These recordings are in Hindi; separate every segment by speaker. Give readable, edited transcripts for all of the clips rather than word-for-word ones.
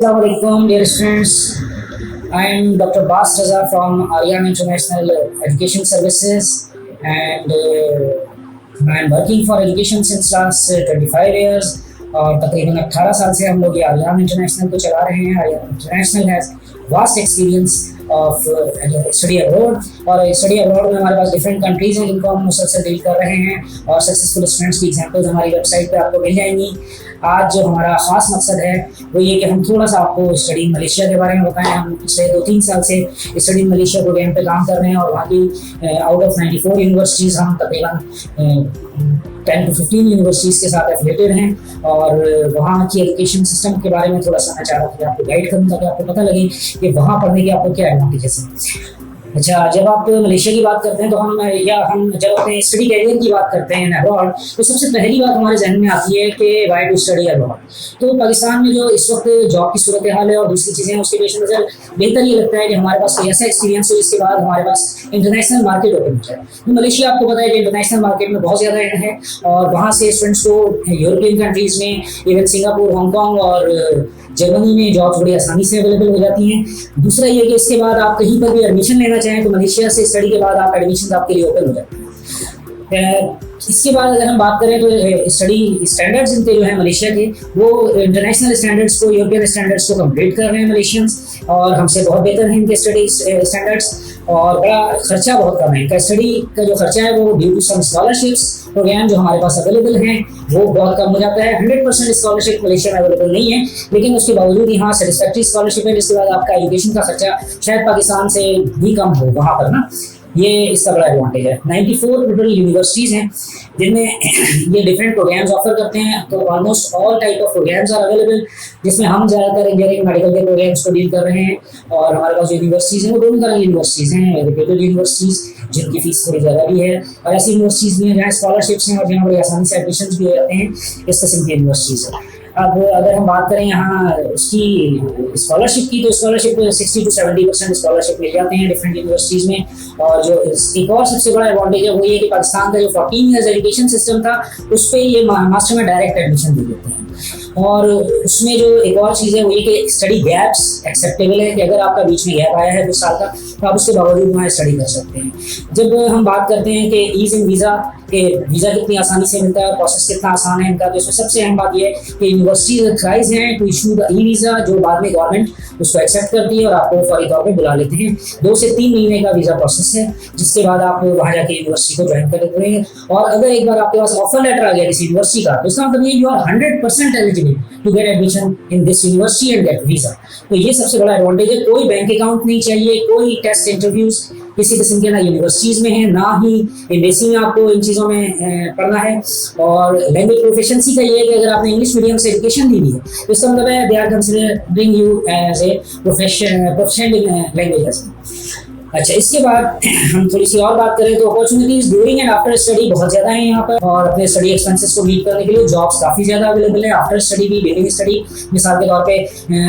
Speaker 1: Assalamualaikum, dear students. I am Dr. Bas Raza from Aryan International Education Services, and I am working for education since last 25 years. और तकरीबन 18 साल से हम लोग ये आर्यन इंटरनेशनल को चला रहे हैं। Aryan international has vast experience of study abroad, और स्टडी अब्रॉड में हमारे पास डिफरेंट कंट्रीज हैं जिनको हम मुसलसल डील कर रहे हैं, और सक्सेसफुल स्टूडेंट्स की एग्जांपल्स हमारी वेबसाइट पे आपको मिल जाएंगी। आज जो हमारा ख़ास मकसद है वो ये कि हम थोड़ा सा आपको स्टडी मलेशिया के बारे में बताएं। हम पिछले 2-3 साल से स्टडी मलेशिया प्रोग्राम पे काम कर रहे हैं, और वहाँ की आउट ऑफ 94 यूनिवर्सिटीज़ हम तकरीबन 10 to 15 यूनिवर्सिटीज़ के साथ एफिलेटेड हैं, और वहाँ की एजुकेशन सिस्टम के बारे में थोड़ा सा मैं चाह रहा था कि आपको गाइड करूँ ताकि आपको पता लगे कि वहाँ पढ़ने के आपको क्या एडवांटेजेस हैं। अच्छा, जब आप मलेशिया की बात करते हैं तो हम जब अपने स्टडी कैरियर की बात करते हैं अब्रॉड, तो सबसे पहली बात हमारे जहन में आती है कि वाई टू स्टडी अब्रॉड। तो पाकिस्तान में जो इस वक्त जॉब की सूरत हाल है और दूसरी चीज़ें, उसके पेश नज़र बेहतर ये लगता है कि हमारे पास कोई ऐसा एक्सपीरियंस हो जिसके बाद हमारे पास इंटरनेशनल मार्केट ओपन हो जाए। तो मलेशिया आपको पता है कि इंटरनेशनल मार्केट में बहुत ज़्यादा एंड है, और वहाँ से स्टूडेंट्स को यूरोपियन कंट्रीज़ में, इवन सिंगापुर, हांगकॉन्ग और जर्मनी में जॉब्स बड़ी आसानी से अवेलेबल हो जाती हैं। दूसरा ये कि इसके बाद आप कहीं पर भी एडमिशन लेना चाहें तो मलेशिया से स्टडी के बाद आप एडमिशन आपके लिए ओपन हो जाते हैं। इसके बाद अगर हम बात करें तो स्टडी स्टैंडर्ड्स इनके जो है मलेशिया के, वो इंटरनेशनल स्टैंडर्ड्स को, यूरोपियन स्टैंडर्ड्स को कंप्लीट कर रहे हैं मलेशियंस, और हमसे बहुत बेहतर हैं इनके स्टडी स्टैंडर्ड्स, और बड़ा खर्चा बहुत कम है। इनका स्टडी का जो खर्चा है वो due to some scholarships program जो हमारे पास अवेलेबल हैं वो बहुत कम हो जाता है। 100% स्कॉलरशिप मलेशिया में अवेलेबल नहीं है, लेकिन उसके बावजूद यहाँ सेटिस्फैक्ट्री स्कॉलरशिप है, जिसके बाद आपका एजुकेशन का खर्चा शायद पाकिस्तान से भी कम हो वहाँ पर ना। ये इसका बड़ा एडवांटेज है। 94 टोटल यूनिवर्सिटीज़ हैं जिनमें ये डिफरेंट प्रोग्राम्स ऑफर करते हैं। तो almost all type of programs are available, जिसमें हम ज़्यादातर इंजीनियरिंग मेडिकल के प्रोग्राम्स को डील कर रहे हैं। और हमारे पास जो यूनिवर्सिटीज़ हैं वो दोनों तरह की यूनिवर्सिटीज़ हैं, रेप्यूटेड यूनिवर्सिटीज़ जिनकी फीस थोड़ी ज़्यादा भी है, और ऐसी यूनिवर्सिटीज़ भी हैं जहाँ स्कॉलरशिप्स हैं और जहाँ बड़ी आसानी से एडमिशन भी हो जाते हैं। इस किस्म की यूनिवर्सिटीज़ है। अब अगर हम बात करें यहाँ उसकी स्कॉलरशिप की, तो स्कॉलरशिप 60 to 70% स्कॉलरशिप मिल जाते हैं डिफरेंट यूनिवर्सिटीज़ में। और जो एक और सबसे बड़ा एडवांटेज है वो ये कि पाकिस्तान का जो 14 ईयर्स एजुकेशन सिस्टम था उस पर ये मास्टर में डायरेक्ट एडमिशन दे देते हैं। और उसमें जो एक और चीज़ है वो ये कि स्टडी गैप्स एक्सेप्टेबल है, कि अगर आपका बीच में गैप आया है 2 साल का तो आप उसके बावजूद वहाँ स्टडी कर सकते हैं। जब हम बात करते हैं कि ईज इन वीज़ा, कि वीज़ा कितनी आसानी से मिलता है, प्रोसेस कितना आसान है इनका, तो इसमें सबसे अहम बात यह है कि यूनिवर्सिटीज अथराइज हैं to issue the E visa, जो बाद में गवर्नमेंट उसको एक्सेप्ट करती है और आपको फौरी तौर पे बुला लेते हैं। 2 से 3 महीने का वीज़ा प्रोसेस है, जिसके बाद आप वहाँ जाके यूनिवर्सिटी को ज्वाइन कर लेते हैं। और अगर एक बार आपके पास ऑफर लेटर आ गया किसी यूनिवर्सिटी का, तो इसका मतलब ये you are 100% eligible to get admission in this university and get visa. तो ये सबसे बड़ा एडवांटेज है। कोई बैंक अकाउंट नहीं चाहिए, कोई टेस्ट इंटरव्यूज किसी किस्म के ना यूनिवर्सिटीज़ में है, ना ही एम्बेसी में आपको इन चीज़ों में पढ़ना है। और लैंग्वेज प्रोफिशिएंसी का ये है कि अगर आपने इंग्लिश मीडियम से एजुकेशन ली है तो इसका मतलब है they are considering you as a professional in languages. अच्छा, इसके बाद हम थोड़ी सी और बात करें तो opportunities during and after study बहुत ज़्यादा है यहाँ पर, और अपने स्टडी एक्सपेंसेस को मीट करने के लिए जॉब्स काफ़ी ज़्यादा अवेलेबल है। आफ्टर स्टडी भी, ड्यूरिंग स्टडी, मिसाल के तौर पे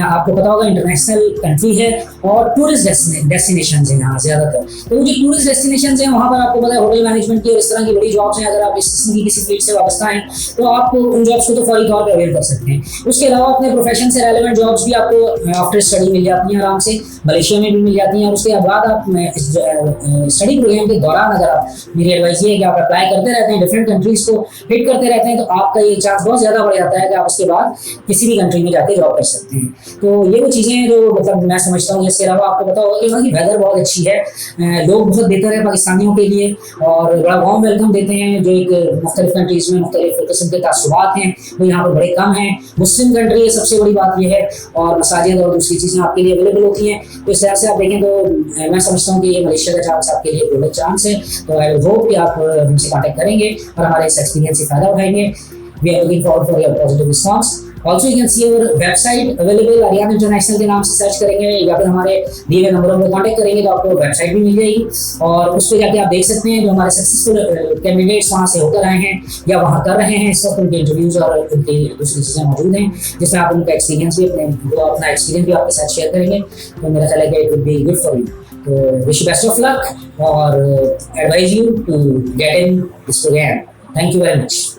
Speaker 1: आपको पता होगा इंटरनेशनल कंट्री है और टूरिस्ट डेस्टिनेशन है यहाँ ज़्यादातर। तो जो टूरिस्ट डेस्टिनेशन हैं वहाँ पर आपको पता है होटल मैनेजमेंट की और इस तरह की बड़ी जॉब्स हैं। अगर आप इस किस्म की किसी फील्ड से वाबस्ता हैं तो आप उन जॉब्स को तो फौरी तौर पर अवेल कर सकते हैं। उसके अलावा अपने प्रोफेशन से रेलेवेंट जॉब्स भी आपको आफ्टर स्टडी मिल जाती हैं आराम से, मलेशिया में भी मिल जाती हैं। और उसके बाद आप स्टडी प्रोग्राम के दौरान अगर आप, मेरी एडवाइस ये है कि आप अप्लाई करते रहते हैं, डिफरेंट कंट्रीज को हिट करते रहते हैं, तो आपका ये चांस बहुत ज़्यादा बढ़ जाता है कि आप उसके बाद किसी भी कंट्री में जाके जॉब कर सकते हैं। तो ये वो चीज़ें हैं जो मतलब मैं समझता हूँ। इसके अलावा आपको पता होगा कि वहाँ की वेदर बहुत अच्छी है, लोग बहुत बेहतर है पाकिस्तानियों के लिए, और बड़ा वार्म वेलकम देते हैं। जो एक मुख्तलिफ कंट्रीज़ में मुख्तलिफ किस्म के तासुबात हैं वो यहाँ पर बड़े कम हैं। मुस्लिम कंट्री है, सबसे बड़ी बात यह है, और मसाजिद और दूसरी चीज़ें आपके लिए अवेलेबल होती हैं। तो इस तरह से आप देखें तो मैं समझता हूँ कि ये मलेशिया का चांस आपके लिए बहुत चांस है। तो आई होप कि आप हमसे कांटेक्ट करेंगे और हमारे इस एक्सपीरियंस से फ़ायदा उठाएंगे। We are looking forward for your positive response. Also you can see our website available, Aryan International के नाम से सर्च करेंगे या फिर हमारे दिए गए नंबरों पर कॉन्टैक्ट करेंगे तो आपको वेबसाइट भी मिल जाएगी, और उस पर जाके आप देख सकते हैं जो हमारे सक्सेसफुल कैंडिडेट्स वहाँ से होकर आए हैं या वहाँ कर रहे हैं। इस वक्त उनके इंटरव्यूज़ और उनकी दूसरी चीज़ें मौजूद हैं, जिसमें आप उनका एक्सपीरियंस भी अपना एक्सपीरियंस भी आपके साथ शेयर करेंगे। तो मेरा ख्याल है कि it would be good for you. तो wish you best of luck और advise you to get in this program. Thank you very much.